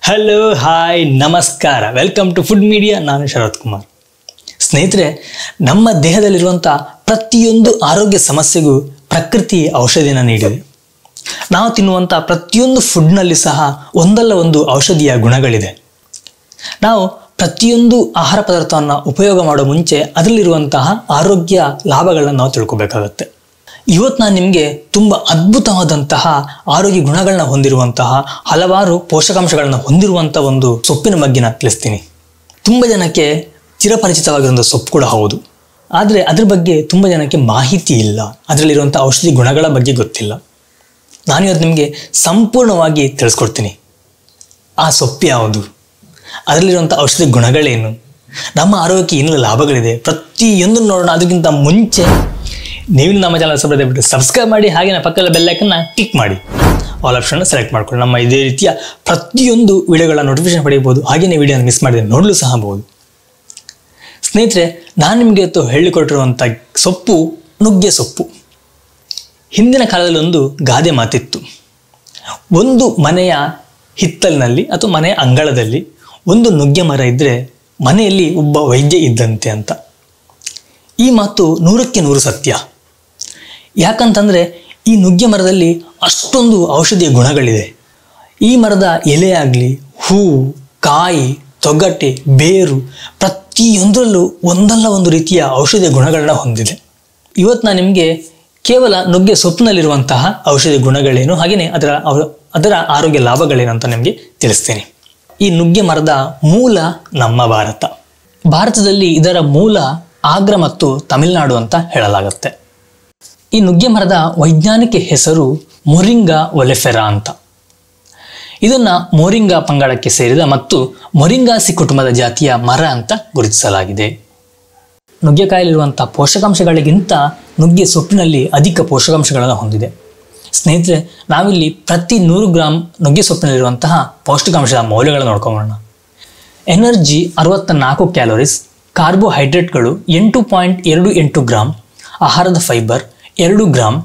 Hello hi ನಮಸ್ಕಾರ, welcome to food media. ನಾನು ಶರತ್ ಕುಮಾರ್. ಸ್ನೇಹಿತರೆ, ನಮ್ಮ ದೇಹದಲ್ಲಿರುವಂಥ ಪ್ರತಿಯೊಂದು ಆರೋಗ್ಯ ಸಮಸ್ಯೆಗೂ ಪ್ರಕೃತಿ ಔಷಧಿಯನ್ನು ನೀಡಿದೆ. ನಾವು ತಿನ್ನುವಂಥ ಪ್ರತಿಯೊಂದು ಫುಡ್ನಲ್ಲಿ ಸಹ ಒಂದಲ್ಲ ಒಂದು ಔಷಧಿಯ ಗುಣಗಳಿದೆ. ನಾವು ಪ್ರತಿಯೊಂದು ಆಹಾರ ಪದಾರ್ಥವನ್ನು ಉಪಯೋಗ ಮಾಡೋ ಮುಂಚೆ ಅದರಲ್ಲಿರುವಂತಹ ಆರೋಗ್ಯ ಲಾಭಗಳನ್ನ ನಾವು ತಿಳ್ಕೊಬೇಕಾಗತ್ತೆ. ಇವತ್ತು ನಾನು ನಿಮಗೆ ತುಂಬ ಅದ್ಭುತವಾದಂತಹ ಆರೋಗ್ಯ ಗುಣಗಳನ್ನ ಹೊಂದಿರುವಂತಹ ಹಲವಾರು ಪೋಷಕಾಂಶಗಳನ್ನ ಹೊಂದಿರುವಂಥ ಒಂದು ಸೊಪ್ಪಿನ ಬಗ್ಗೆ ನಾನು ತಿಳಿಸ್ತೀನಿ. ತುಂಬ ಜನಕ್ಕೆ ಚಿರಪರಿಚಿತವಾಗಿರುವಂಥ ಸೊಪ್ಪು ಕೂಡ ಹೌದು, ಆದರೆ ಅದ್ರ ಬಗ್ಗೆ ತುಂಬ ಜನಕ್ಕೆ ಮಾಹಿತಿ ಇಲ್ಲ, ಅದರಲ್ಲಿರುವಂಥ ಔಷಧಿ ಗುಣಗಳ ಬಗ್ಗೆ ಗೊತ್ತಿಲ್ಲ. ನಾನು ಇವತ್ತು ನಿಮಗೆ ಸಂಪೂರ್ಣವಾಗಿ ತಿಳಿಸ್ಕೊಡ್ತೀನಿ. ಆ ಸೊಪ್ಪು ಯಾವುದು, ಅದರಲ್ಲಿರುವಂಥ ಔಷಧಿ ಗುಣಗಳೇನು, ನಮ್ಮ ಆರೋಗ್ಯಕ್ಕೆ ಏನೆಲ್ಲ ಲಾಭಗಳಿದೆ, ಪ್ರತಿಯೊಂದು ನೋಡೋಣ. ಅದಕ್ಕಿಂತ ಮುಂಚೆ ನೀವು ನಮ್ಮ ಚಾನಲ್ ಬಿಟ್ಟು ಸಬ್ಸ್ಕ್ರೈಬ್ ಮಾಡಿ, ಹಾಗೆ ಪಕ್ಕದ ಬೆಲ್ ಐಕನ್ನ ಕ್ಲಿಕ್ ಮಾಡಿ, ಆಲ್ ಆಪ್ಷನ್ ಸೆಲೆಕ್ಟ್ ಮಾಡ್ಕೊಂಡು ನಮ್ಮ ಇದೇ ರೀತಿಯ ಪ್ರತಿಯೊಂದು ವಿಡಿಯೋಗಳ ನೋಟಿಫಿಕೇಶನ್ ಪಡೆಯಬಹುದು. ಹಾಗೆಯೇ ವಿಡಿಯೋನ ಮಿಸ್ ಮಾಡಿದ್ರೆ ನೋಡಲು ಸಹ ಬಹುದು. ಸ್ನೇಹಿತರೆ, ನಾನು ನಿಮಗೆ ಇವತ್ತು ಹೇಳಿಕೊಟ್ಟಿರುವಂಥ ಸೊಪ್ಪು ನುಗ್ಗೆ ಸೊಪ್ಪು. ಹಿಂದಿನ ಕಾಲದಲ್ಲಿ ಒಂದು ಗಾದೆ ಮಾತಿತ್ತು, ಒಂದು ಮನೆಯ ಹಿತ್ತಲಿನಲ್ಲಿ ಅಥವಾ ಮನೆಯ ಅಂಗಳದಲ್ಲಿ ಒಂದು ನುಗ್ಗೆ ಮರ ಇದ್ದರೆ ಮನೆಯಲ್ಲಿ ಒಬ್ಬ ವೈದ್ಯ ಇದ್ದಂತೆ ಅಂತ. ಈ ಮಾತು 100ಕ್ಕೆ 100 ಸತ್ಯ. ಯಾಕಂತಂದರೆ ಈ ನುಗ್ಗೆ ಮರದಲ್ಲಿ ಅಷ್ಟೊಂದು ಔಷಧಿಯ ಗುಣಗಳಿದೆ. ಈ ಮರದ ಎಲೆ ಆಗಲಿ, ಹೂವು, ಕಾಯಿ, ತೊಗಟೆ, ಬೇರು ಪ್ರತಿಯೊಂದರಲ್ಲೂ ಒಂದಲ್ಲ ಒಂದು ರೀತಿಯ ಔಷಧಿಯ ಗುಣಗಳನ್ನ ಹೊಂದಿದೆ. ಇವತ್ತು ನಾನು ನಿಮಗೆ ಕೇವಲ ನುಗ್ಗೆ ಸೊಪ್ಪಿನಲ್ಲಿರುವಂತಹ ಔಷಧಿ ಗುಣಗಳೇನು, ಹಾಗೆಯೇ ಅದರ ಆರೋಗ್ಯ ಲಾಭಗಳೇನು ಅಂತ ನಿಮಗೆ ತಿಳಿಸ್ತೇನೆ. ಈ ನುಗ್ಗೆ ಮರದ ಮೂಲ ನಮ್ಮ ಭಾರತದಲ್ಲಿ ಇದರ ಮೂಲ ಆಗ್ರಾ ಮತ್ತು ತಮಿಳುನಾಡು ಅಂತ ಹೇಳಲಾಗುತ್ತೆ. ಈ ನುಗ್ಗೆ ಮರದ ವೈಜ್ಞಾನಿಕ ಹೆಸರು ಮೊರಿಂಗಾ ಒಲೆಫೆರಾ ಅಂತ. ಇದನ್ನ ಮೊರಿಂಗಾ ಪಂಗಡಕ್ಕೆ ಸೇರಿದ ಮತ್ತು ಮೊರಿಂಗಾಸಿ ಕುಟುಂಬದ ಜಾತಿಯ ಮರ ಅಂತ ಗುರುತಿಸಲಾಗಿದೆ. ನುಗ್ಗೆಕಾಯಲ್ಲಿರುವಂಥ ಪೋಷಕಾಂಶಗಳಿಗಿಂತ ನುಗ್ಗೆ ಸೊಪ್ಪಿನಲ್ಲಿ ಅಧಿಕ ಪೋಷಕಾಂಶಗಳನ್ನು ಹೊಂದಿದೆ. ಸ್ನೇಹಿತರೆ, ನಾವಿಲ್ಲಿ ಪ್ರತಿ 100 ಗ್ರಾಮ್ ನುಗ್ಗೆ ಸೊಪ್ಪಿನಲ್ಲಿರುವಂತಹ ಪೌಷ್ಟಿಕಾಂಶದ ಮೌಲ್ಯಗಳನ್ನು ನೋಡ್ಕೊಂಬೋಣ. ಎನರ್ಜಿ 64 ಕ್ಯಾಲೋರೀಸ್, ಕಾರ್ಬೋಹೈಡ್ರೇಟ್ಗಳು 8.28 ಗ್ರಾಮ್, ಆಹಾರದ ಫೈಬರ್ 2 ಗ್ರಾಮ್,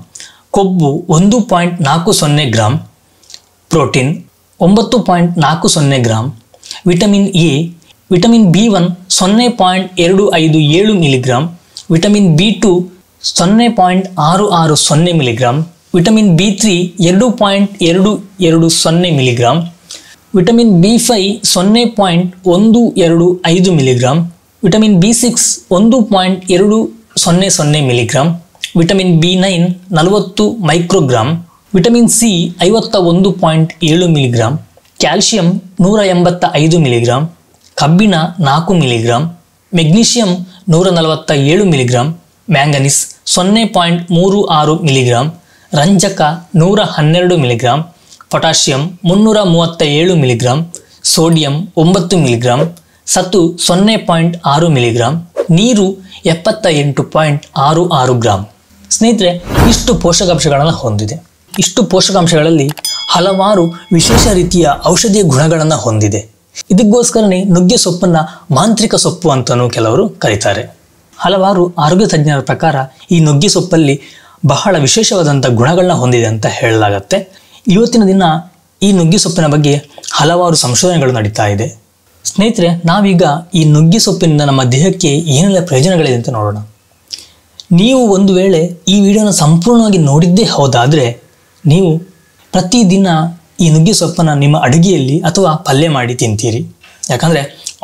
ಕೊಬ್ಬು 1.40 gram, protein 9.40 gram, vitamin A, vitamin B1 0.257 milligram, vitamin B2 0.660 milligram, vitamin B3 2.220 milligram, vitamin B5 0.125 milligram, vitamin B6 1.200 milligram, vitamin B9 40 microgram, vitamin C 51.7 milligram, calcium 185 milligram, ಕಬ್ಬಿಣ 4 milligram, magnesium 147 milligram, manganese 0.36 milligram, ರಂಜಕ 112 milligram, potassium 337 milligram, sodium 9 milligram, ಸತು 0.6 milligram, ನೀರು 78.66 gram. ಸ್ನೇಹಿತರೆ, ಇಷ್ಟು ಪೋಷಕಾಂಶಗಳನ್ನು ಹೊಂದಿದೆ. ಇಷ್ಟು ಪೋಷಕಾಂಶಗಳಲ್ಲಿ ಹಲವಾರು ವಿಶೇಷ ರೀತಿಯ ಔಷಧೀಯ ಗುಣಗಳನ್ನು ಹೊಂದಿದೆ. ಇದಕ್ಕೋಸ್ಕರನೇ ನುಗ್ಗೆ ಸೊಪ್ಪನ್ನ ಮಾಂತ್ರಿಕ ಸೊಪ್ಪು ಅಂತಲೂ ಕೆಲವರು ಕರೀತಾರೆ. ಹಲವಾರು ಆರೋಗ್ಯ ತಜ್ಞರ ಪ್ರಕಾರ ಈ ನುಗ್ಗೆ ಸೊಪ್ಪಲ್ಲಿ ಬಹಳ ವಿಶೇಷವಾದಂಥ ಗುಣಗಳನ್ನ ಹೊಂದಿದೆ ಅಂತ ಹೇಳಲಾಗತ್ತೆ. ಇವತ್ತಿನ ದಿನ ಈ ನುಗ್ಗೆ ಸೊಪ್ಪಿನ ಬಗ್ಗೆ ಹಲವಾರು ಸಂಶೋಧನೆಗಳು ನಡೀತಾ ಇದೆ. ಸ್ನೇಹಿತರೆ, ನಾವೀಗ ಈ ನುಗ್ಗೆ ಸೊಪ್ಪಿನಿಂದ ನಮ್ಮ ದೇಹಕ್ಕೆ ಏನೆಲ್ಲ ಪ್ರಯೋಜನಗಳಿದೆ ಅಂತ ನೋಡೋಣ. ನೀವು ಒಂದು ವೇಳೆ ಈ ವಿಡಿಯೋನ ಸಂಪೂರ್ಣವಾಗಿ ನೋಡಿದ್ದೇ ಹೌದಾದರೆ ನೀವು ಪ್ರತಿದಿನ ಈ ನುಗ್ಗೆ ಸೊಪ್ಪನ್ನು ನಿಮ್ಮ ಅಡುಗೆಯಲ್ಲಿ ಅಥವಾ ಪಲ್ಯ ಮಾಡಿ ತಿಂತೀರಿ. ಯಾಕಂದರೆ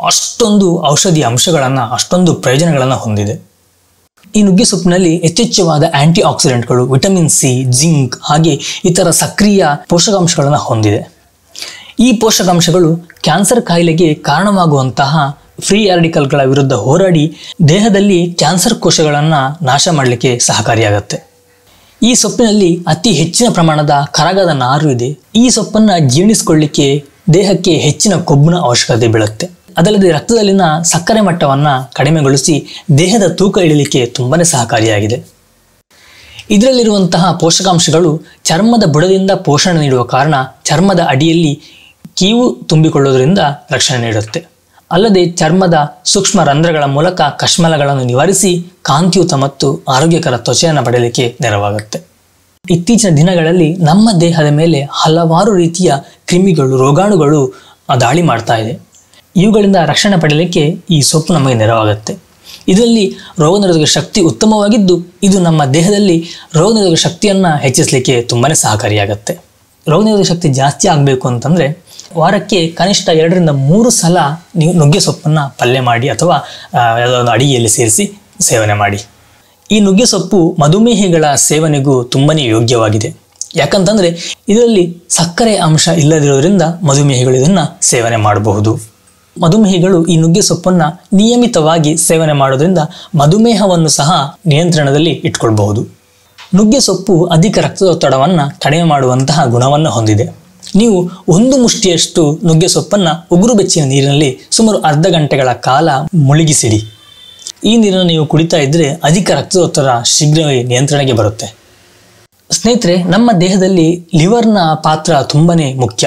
ಅಷ್ಟೊಂದು ಔಷಧಿ ಅಂಶಗಳನ್ನು, ಅಷ್ಟೊಂದು ಪ್ರಯೋಜನಗಳನ್ನು ಹೊಂದಿದೆ. ಈ ನುಗ್ಗೆ ಸೊಪ್ಪಿನಲ್ಲಿ ಯಥೇಚ್ಛವಾದ ಆಂಟಿ ಆಕ್ಸಿಡೆಂಟ್ಗಳು, ವಿಟಮಿನ್ ಸಿ, ಜಿಂಕ್ ಹಾಗೆ ಇತರ ಸಕ್ರಿಯ ಪೋಷಕಾಂಶಗಳನ್ನು ಹೊಂದಿದೆ. ಈ ಪೋಷಕಾಂಶಗಳು ಕ್ಯಾನ್ಸರ್ ಕಾಯಿಲೆಗೆ ಕಾರಣವಾಗುವಂತಹ ಫ್ರೀ ರಾಡಿಕಲ್ಗಳ ವಿರುದ್ಧ ಹೋರಾಡಿ ದೇಹದಲ್ಲಿ ಕ್ಯಾನ್ಸರ್ ಕೋಶಗಳನ್ನು ನಾಶ ಮಾಡಲಿಕ್ಕೆ ಸಹಕಾರಿಯಾಗುತ್ತೆ. ಈ ಸೊಪ್ಪಿನಲ್ಲಿ ಅತಿ ಹೆಚ್ಚಿನ ಪ್ರಮಾಣದ ಕರಗದ ನಾರು ಇದೆ. ಈ ಸೊಪ್ಪನ್ನು ಜೀರ್ಣಿಸಿಕೊಳ್ಳಿಕ್ಕೆ ದೇಹಕ್ಕೆ ಹೆಚ್ಚಿನ ಕೊಬ್ಬಿನ ಅವಶ್ಯಕತೆ ಬೀಳುತ್ತೆ. ಅದಲ್ಲದೆ ರಕ್ತದಲ್ಲಿನ ಸಕ್ಕರೆ ಮಟ್ಟವನ್ನು ಕಡಿಮೆಗೊಳಿಸಿ ದೇಹದ ತೂಕ ಇಳಿಲಿಕ್ಕೆ ತುಂಬಾನೇ ಸಹಕಾರಿಯಾಗಿದೆ. ಇದರಲ್ಲಿರುವಂತಹ ಪೋಷಕಾಂಶಗಳು ಚರ್ಮದ ಬುಡದಿಂದ ಪೋಷಣೆ ನೀಡುವ ಕಾರಣ ಚರ್ಮದ ಅಡಿಯಲ್ಲಿ ಕೀವು ತುಂಬಿಕೊಳ್ಳುವುದರಿಂದ ರಕ್ಷಣೆ ನೀಡುತ್ತೆ. ಅಲ್ಲದೆ ಚರ್ಮದ ಸೂಕ್ಷ್ಮ ರಂಧ್ರಗಳ ಮೂಲಕ ಕಶ್ಮಲಗಳನ್ನು ನಿವಾರಿಸಿ ಕಾಂತಿಯುತ ಮತ್ತು ಆರೋಗ್ಯಕರ ತ್ವಚೆಯನ್ನು ಪಡೆಯಲಿಕ್ಕೆ ನೆರವಾಗುತ್ತೆ. ಇತ್ತೀಚಿನ ದಿನಗಳಲ್ಲಿ ನಮ್ಮ ದೇಹದ ಮೇಲೆ ಹಲವಾರು ರೀತಿಯ ಕ್ರಿಮಿಗಳು, ರೋಗಾಣುಗಳು ದಾಳಿ ಮಾಡ್ತಾ ಇದೆ. ಇವುಗಳಿಂದ ರಕ್ಷಣೆ ಪಡೆಯಲಿಕ್ಕೆ ಈ ಸೊಪ್ಪು ನಮಗೆ ನೆರವಾಗುತ್ತೆ. ಇದರಲ್ಲಿ ರೋಗನಿರೋಧಕ ಶಕ್ತಿ ಉತ್ತಮವಾಗಿದ್ದು ಇದು ನಮ್ಮ ದೇಹದಲ್ಲಿ ರೋಗನಿರೋಧಕ ಶಕ್ತಿಯನ್ನು ಹೆಚ್ಚಿಸಲಿಕ್ಕೆ ತುಂಬಾ ಸಹಕಾರಿಯಾಗುತ್ತೆ. ರೋಗನಿರೋಧಕ ಶಕ್ತಿ ಜಾಸ್ತಿ ಆಗಬೇಕು ಅಂತಂದರೆ ವಾರಕ್ಕೆ ಕನಿಷ್ಠ 2 ರಿಂದ 3 ಸಲ ನೀವು ನುಗ್ಗೆ ಸೊಪ್ಪನ್ನು ಪಲ್ಯ ಮಾಡಿ ಅಥವಾ ಯಾವುದೋ ಒಂದು ಅಡಿಗೆಯಲ್ಲಿ ಸೇರಿಸಿ ಸೇವನೆ ಮಾಡಿ. ಈ ನುಗ್ಗೆ ಸೊಪ್ಪು ಮಧುಮೇಹಿಗಳ ಸೇವನೆಗೂ ತುಂಬಾ ಯೋಗ್ಯವಾಗಿದೆ. ಯಾಕಂತಂದರೆ ಇದರಲ್ಲಿ ಸಕ್ಕರೆ ಅಂಶ ಇಲ್ಲದಿರೋದ್ರಿಂದ ಮಧುಮೇಹಿಗಳು ಇದನ್ನು ಸೇವನೆ ಮಾಡಬಹುದು. ಮಧುಮೇಹಿಗಳು ಈ ನುಗ್ಗೆ ಸೊಪ್ಪನ್ನು ನಿಯಮಿತವಾಗಿ ಸೇವನೆ ಮಾಡೋದ್ರಿಂದ ಮಧುಮೇಹವನ್ನು ಸಹ ನಿಯಂತ್ರಣದಲ್ಲಿ ಇಟ್ಕೊಳ್ಬಹುದು. ನುಗ್ಗೆ ಸೊಪ್ಪು ಅಧಿಕ ರಕ್ತದೊತ್ತಡವನ್ನು ಕಡಿಮೆ ಮಾಡುವಂತಹ ಗುಣವನ್ನು ಹೊಂದಿದೆ. ನೀವು 1 ಮುಷ್ಟಿಯಷ್ಟು ನುಗ್ಗೆ ಸೊಪ್ಪನ್ನು ಉಗುರು ಬೆಚ್ಚಗಿನ ನೀರಿನಲ್ಲಿ ಸುಮಾರು ಅರ್ಧ ಗಂಟೆಗಳ ಕಾಲ ಮುಳುಗಿಸಿಡಿ. ಈ ನೀರನ್ನು ನೀವು ಕುಡಿತಾ ಇದ್ದರೆ ಅಧಿಕ ರಕ್ತದೊತ್ತಡ ಶೀಘ್ರವೇ ನಿಯಂತ್ರಣಕ್ಕೆ ಬರುತ್ತೆ. ಸ್ನೇಹಿತರೆ, ನಮ್ಮ ದೇಹದಲ್ಲಿ ಲಿವರ್ನ ಪಾತ್ರ ತುಂಬಾನೇ ಮುಖ್ಯ.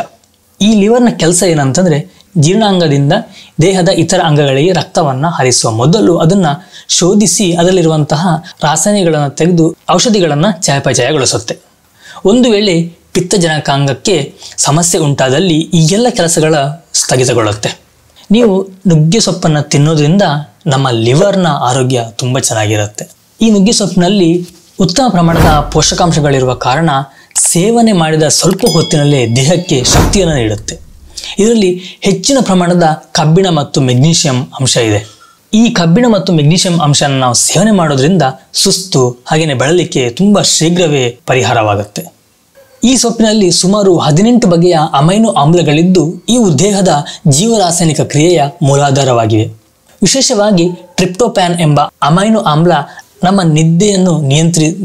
ಈ ಲಿವರ್ನ ಕೆಲಸ ಏನಂತಂದರೆ ಜೀರ್ಣಾಂಗದಿಂದ ದೇಹದ ಇತರ ಅಂಗಗಳಿಗೆ ರಕ್ತವನ್ನು ಹರಿಸುವ ಮೊದಲು ಅದನ್ನು ಶೋಧಿಸಿ ಅದರಲ್ಲಿರುವಂತಹ ರಾಸಾಯನಿಕಗಳನ್ನು ತೆಗೆದು ಔಷಧಿಗಳನ್ನು ಚಯಾಪಚಯಗೊಳಿಸುತ್ತೆ. ಒಂದು ವೇಳೆ ಪಿತ್ತಜನಕಾಂಗಕ್ಕೆ ಸಮಸ್ಯೆ ಉಂಟಾದಲ್ಲಿ ಈ ಎಲ್ಲ ಕೆಲಸಗಳ ಸ್ಥಗಿತಗೊಳ್ಳುತ್ತೆ. ನೀವು ನುಗ್ಗೆ ಸೊಪ್ಪನ್ನು ತಿನ್ನೋದ್ರಿಂದ ನಮ್ಮ ಲಿವರ್ನ ಆರೋಗ್ಯ ತುಂಬ ಚೆನ್ನಾಗಿರುತ್ತೆ. ಈ ನುಗ್ಗೆ ಸೊಪ್ಪಿನಲ್ಲಿ ಉತ್ತಮ ಪ್ರಮಾಣದ ಪೋಷಕಾಂಶಗಳಿರುವ ಕಾರಣ ಸೇವನೆ ಮಾಡಿದ ಸ್ವಲ್ಪ ಹೊತ್ತಿನಲ್ಲೇ ದೇಹಕ್ಕೆ ಶಕ್ತಿಯನ್ನು ನೀಡುತ್ತೆ. ಇದರಲ್ಲಿ ಹೆಚ್ಚಿನ ಪ್ರಮಾಣದ ಕಬ್ಬಿಣ ಮತ್ತು ಮೆಗ್ನೀಷಿಯಂ ಅಂಶ ಇದೆ. ಈ ಕಬ್ಬಿಣ ಮತ್ತು ಮೆಗ್ನೀಷಿಯಂ ಅಂಶನ ನಾವು ಸೇವನೆ ಮಾಡೋದ್ರಿಂದ ಸುಸ್ತು ಹಾಗೆಯೇ ಬಳಲಿಕ್ಕೆ ತುಂಬ ಶೀಘ್ರವೇ ಪರಿಹಾರವಾಗುತ್ತೆ. ಈ ಸೊಪ್ಪಿನಲ್ಲಿ ಸುಮಾರು 18 ಬಗೆಯ ಅಮೈನೋ ಆಮ್ಲಗಳಿದ್ದು ಇವು ದೇಹದ ಜೀವರಾಸಾಯನಿಕ ಕ್ರಿಯೆಯ ಮೂಲಾಧಾರವಾಗಿವೆ. ವಿಶೇಷವಾಗಿ ಟ್ರಿಪ್ಟೋಪ್ಯಾನ್ ಎಂಬ ಅಮೈನೋ ಆಮ್ಲ ನಮ್ಮ ನಿದ್ದೆಯನ್ನು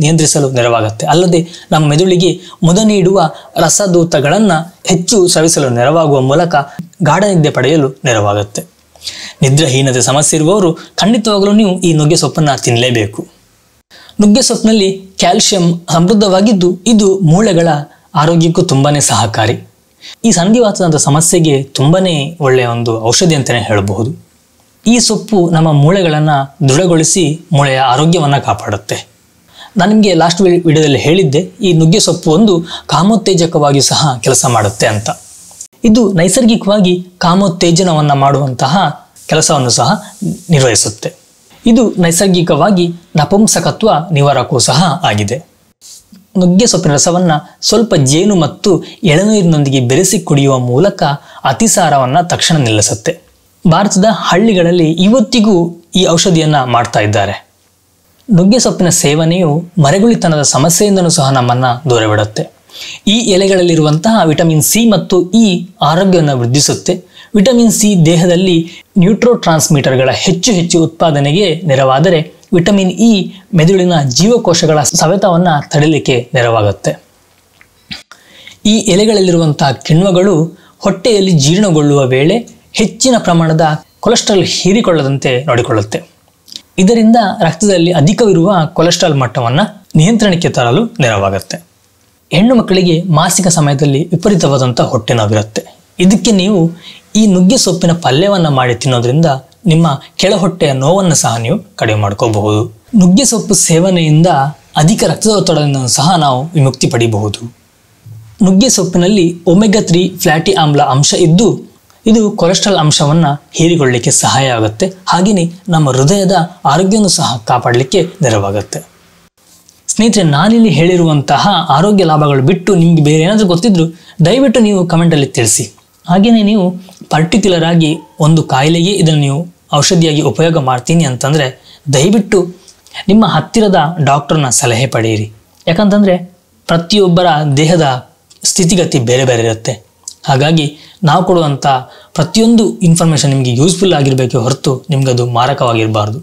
ನಿಯಂತ್ರಿಸಲು ನೆರವಾಗುತ್ತೆ. ಅಲ್ಲದೆ ನಮ್ಮ ಮೆದುಳಿಗೆ ಮುದ ನೀಡುವ ರಸದೂತಗಳನ್ನು ಹೆಚ್ಚು ಸ್ರವಿಸಲು ನೆರವಾಗುವ ಮೂಲಕ ಗಾಢ ನಿದ್ದೆ ಪಡೆಯಲು ನೆರವಾಗುತ್ತೆ. ನಿದ್ರಾಹೀನತೆ ಸಮಸ್ಯೆ ಇರುವವರು ಖಂಡಿತವಾಗಲೂ ನೀವು ಈ ನುಗ್ಗೆ ಸೊಪ್ಪನ್ನು ತಿನ್ನಲೇಬೇಕು. ನುಗ್ಗೆ ಸೊಪ್ಪಿನಲ್ಲಿ ಕ್ಯಾಲ್ಸಿಯಂ ಸಮೃದ್ಧವಾಗಿದ್ದು ಇದು ಮೂಳೆಗಳ ಆರೋಗ್ಯಕ್ಕೂ ತುಂಬಾನೇ ಸಹಕಾರಿ. ಈ ಸಂಧಿವಾತದ ಸಮಸ್ಯೆಗೆ ತುಂಬಾನೇ ಒಳ್ಳೆಯ ಒಂದು ಔಷಧಿ ಅಂತಲೇ ಹೇಳಬಹುದು. ಈ ಸೊಪ್ಪು ನಮ್ಮ ಮೂಳೆಗಳನ್ನು ದೃಢಗೊಳಿಸಿ ಮೂಳೆಯ ಆರೋಗ್ಯವನ್ನು ಕಾಪಾಡುತ್ತೆ. ನಾನು ನಿಮಗೆ ಲಾಸ್ಟ್ ವಿಡಿಯೋದಲ್ಲಿ ಹೇಳಿದ್ದೆ ಈ ನುಗ್ಗೆ ಸೊಪ್ಪು ಒಂದು ಕಾಮೋತ್ತೇಜಕವಾಗಿಯೂ ಸಹ ಕೆಲಸ ಮಾಡುತ್ತೆ ಅಂತ. ಇದು ನೈಸರ್ಗಿಕವಾಗಿ ಕಾಮೋತ್ತೇಜನವನ್ನು ಮಾಡುವಂತಹ ಕೆಲಸವನ್ನು ಸಹ ನಿರ್ವಹಿಸುತ್ತೆ. ಇದು ನೈಸರ್ಗಿಕವಾಗಿ ನಪುಂಸಕತ್ವ ನಿವಾರಕವೂ ಸಹ ಆಗಿದೆ. ನುಗ್ಗೆ ಸೊಪ್ಪಿನ ರಸವನ್ನು ಸ್ವಲ್ಪ ಜೇನು ಮತ್ತು ಎಳನೀರಿನೊಂದಿಗೆ ಬೆರೆಸಿ ಕುಡಿಯುವ ಮೂಲಕ ಅತಿಸಾರವನ್ನು ತಕ್ಷಣ ನಿಲ್ಲಿಸುತ್ತೆ. ಭಾರತದ ಹಳ್ಳಿಗಳಲ್ಲಿ ಇವತ್ತಿಗೂ ಈ ಔಷಧಿಯನ್ನು ಮಾಡ್ತಾ ಇದ್ದಾರೆ. ನುಗ್ಗೆ ಸೊಪ್ಪಿನ ಸೇವನೆಯು ಮರೆಗುಳಿತನದ ಸಮಸ್ಯೆಯಿಂದಲೂ ಸಹ ನಮ್ಮನ್ನು ದೂರವಿಡುತ್ತೆ. ಈ ಎಲೆಗಳಲ್ಲಿರುವಂತಹ ವಿಟಮಿನ್ ಸಿ ಮತ್ತು ಇ ಆರೋಗ್ಯವನ್ನು ವೃದ್ಧಿಸುತ್ತೆ. ವಿಟಮಿನ್ ಸಿ ದೇಹದಲ್ಲಿ ನ್ಯೂಟ್ರೋ ಟ್ರಾನ್ಸ್ಮಿಟರ್ಗಳ ಹೆಚ್ಚು ಉತ್ಪಾದನೆಗೆ ನೆರವಾದರೆ ವಿಟಮಿನ್ ಇ ಮೆದುಳಿನ ಜೀವಕೋಶಗಳ ಸವೆತವನ್ನು ತಡೆಯಲಿಕ್ಕೆ ನೆರವಾಗುತ್ತೆ. ಈ ಎಲೆಗಳಲ್ಲಿರುವಂತಹ ಕಿಣ್ವಗಳು ಹೊಟ್ಟೆಯಲ್ಲಿ ಜೀರ್ಣಗೊಳ್ಳುವ ವೇಳೆ ಹೆಚ್ಚಿನ ಪ್ರಮಾಣದ ಕೊಲೆಸ್ಟ್ರಾಲ್ ಹೀರಿಕೊಳ್ಳದಂತೆ ನೋಡಿಕೊಳ್ಳುತ್ತೆ. ಇದರಿಂದ ರಕ್ತದಲ್ಲಿ ಅಧಿಕವಿರುವ ಕೊಲೆಸ್ಟ್ರಾಲ್ ಮಟ್ಟವನ್ನು ನಿಯಂತ್ರಣಕ್ಕೆ ತರಲು ನೆರವಾಗುತ್ತೆ. ಹೆಣ್ಣು ಮಕ್ಕಳಿಗೆ ಮಾಸಿಕ ಸಮಯದಲ್ಲಿ ವಿಪರೀತವಾದಂಥ ಹೊಟ್ಟೆ ನೋವಿರುತ್ತೆ. ಇದಕ್ಕೆ ನೀವು ಈ ನುಗ್ಗೆ ಸೊಪ್ಪಿನ ಪಲ್ಯವನ್ನು ಮಾಡಿ ತಿನ್ನೋದ್ರಿಂದ ನಿಮ್ಮ ಕೆಳಹೊಟ್ಟೆಯ ನೋವನ್ನು ಸಹ ನೀವು ಕಡಿಮೆ ಮಾಡ್ಕೋಬಹುದು. ನುಗ್ಗೆ ಸೊಪ್ಪು ಸೇವನೆಯಿಂದ ಅಧಿಕ ರಕ್ತದೊತ್ತಡದಿಂದ ಸಹ ನಾವು ವಿಮುಕ್ತಿ ಪಡೆಯಬಹುದು. ನುಗ್ಗೆ ಸೊಪ್ಪಿನಲ್ಲಿ ಒಮೆಗಾ 3 ಫ್ಯಾಟಿ ಆಮ್ಲ ಅಂಶ ಇದ್ದು ಇದು ಕೊಲೆಸ್ಟ್ರಾಲ್ ಅಂಶವನ್ನು ಹೀರಿಕೊಳ್ಳಲಿಕ್ಕೆ ಸಹಾಯ ಆಗುತ್ತೆ. ಹಾಗೆಯೇ ನಮ್ಮ ಹೃದಯದ ಆರೋಗ್ಯವನ್ನು ಸಹ ಕಾಪಾಡಲಿಕ್ಕೆ ನೆರವಾಗುತ್ತೆ. ಸ್ನೇಹಿತರೆ, ನಾನಿಲ್ಲಿ ಹೇಳಿರುವಂತಹ ಆರೋಗ್ಯ ಲಾಭಗಳು ಬಿಟ್ಟು ನಿಮಗೆ ಬೇರೆ ಏನಾದರೂ ಗೊತ್ತಿದ್ರು ದಯವಿಟ್ಟು ನೀವು ಕಮೆಂಟಲ್ಲಿ ತಿಳಿಸಿ. ಹಾಗೆಯೇ ನೀವು ಪರ್ಟಿಕ್ಯುಲರ್ ಆಗಿ ಒಂದು ಕಾಯಿಲೆಗೆ ಇದನ್ನು ನೀವು ಔಷಧಿಯಾಗಿ ಉಪಯೋಗ ಮಾಡ್ತೀನಿ ಅಂತಂದರೆ ದಯವಿಟ್ಟು ನಿಮ್ಮ ಹತ್ತಿರದ ಡಾಕ್ಟರ್ನ ಸಲಹೆ ಪಡೆಯಿರಿ. ಯಾಕಂತಂದರೆ ಪ್ರತಿಯೊಬ್ಬರ ದೇಹದ ಸ್ಥಿತಿಗತಿ ಬೇರೆ ಬೇರೆ ಇರುತ್ತೆ. ಹಾಗಾಗಿ ನಾವು ಕೊಡುವಂಥ ಪ್ರತಿಯೊಂದು ಇನ್ಫಾರ್ಮೇಷನ್ ನಿಮಗೆ ಯೂಸ್ಫುಲ್ ಆಗಿರಬೇಕೆ ಹೊರತು ನಿಮಗದು ಮಾರಕವಾಗಿರಬಾರ್ದು.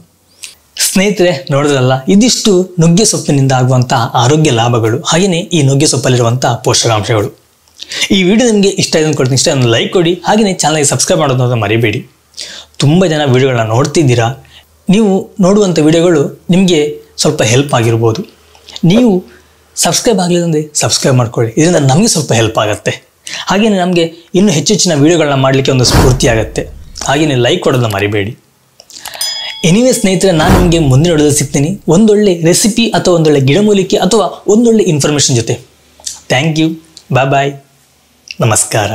ಸ್ನೇಹಿತರೆ, ನೋಡಿದ್ರಲ್ಲ, ಇದಿಷ್ಟು ನುಗ್ಗೆ ಸೊಪ್ಪಿನಿಂದ ಆಗುವಂತಹ ಆರೋಗ್ಯ ಲಾಭಗಳು, ಹಾಗೆಯೇ ಈ ನುಗ್ಗೆ ಸೊಪ್ಪಲ್ಲಿರುವಂತಹ ಪೋಷಕಾಂಶಗಳು. ಈ ವಿಡಿಯೋ ನಿಮಗೆ ಇಷ್ಟ ಇದೆ ಅಂದ್ಕೊಳ್ತೀನಿ. ಇಷ್ಟ ಒಂದು ಲೈಕ್ ಕೊಡಿ, ಹಾಗೆಯೇ ಚಾನಲ್ಗೆ ಸಬ್ಸ್ಕ್ರೈಬ್ ಮಾಡೋದನ್ನ ಮರಿಬೇಡಿ. ತುಂಬ ಜನ ವಿಡಿಯೋಗಳನ್ನ ನೋಡ್ತಿದ್ದೀರಾ. ನೀವು ನೋಡುವಂಥ ವಿಡಿಯೋಗಳು ನಿಮಗೆ ಸ್ವಲ್ಪ ಹೆಲ್ಪ್ ಆಗಿರ್ಬೋದು. ನೀವು ಸಬ್ಸ್ಕ್ರೈಬ್ ಆಗಲಿಲ್ಲಂದರೆ ಸಬ್ಸ್ಕ್ರೈಬ್ ಮಾಡ್ಕೊಳ್ಳಿ, ಇದರಿಂದ ನಮಗೆ ಸ್ವಲ್ಪ ಹೆಲ್ಪ್ ಆಗುತ್ತೆ. ಹಾಗೆಯೇ ನಮಗೆ ಇನ್ನೂ ಹೆಚ್ಚಿನ ವಿಡಿಯೋಗಳನ್ನ ಮಾಡಲಿಕ್ಕೆ ಒಂದು ಸ್ಫೂರ್ತಿ ಆಗುತ್ತೆ. ಹಾಗೆಯೇ ಲೈಕ್ ಕೊಡೋದನ್ನ ಮರಿಬೇಡಿ. ಎನಿವೇ ಸ್ನೇಹಿತರೆ, ನಾನು ನಿಮಗೆ ಮುಂದಿನ ವಿಡಿಯೋದಲ್ಲಿ ಸಿಗ್ತೀನಿ ಒಂದೊಳ್ಳೆ ರೆಸಿಪಿ ಅಥವಾ ಒಂದೊಳ್ಳೆ ಗಿಡಮೂಲಿಕೆ ಅಥವಾ ಒಂದೊಳ್ಳೆ ಇನ್ಫಾರ್ಮೇಷನ್ ಜೊತೆ. Thank you. ಬಾಯ್. ನಮಸ್ಕಾರ.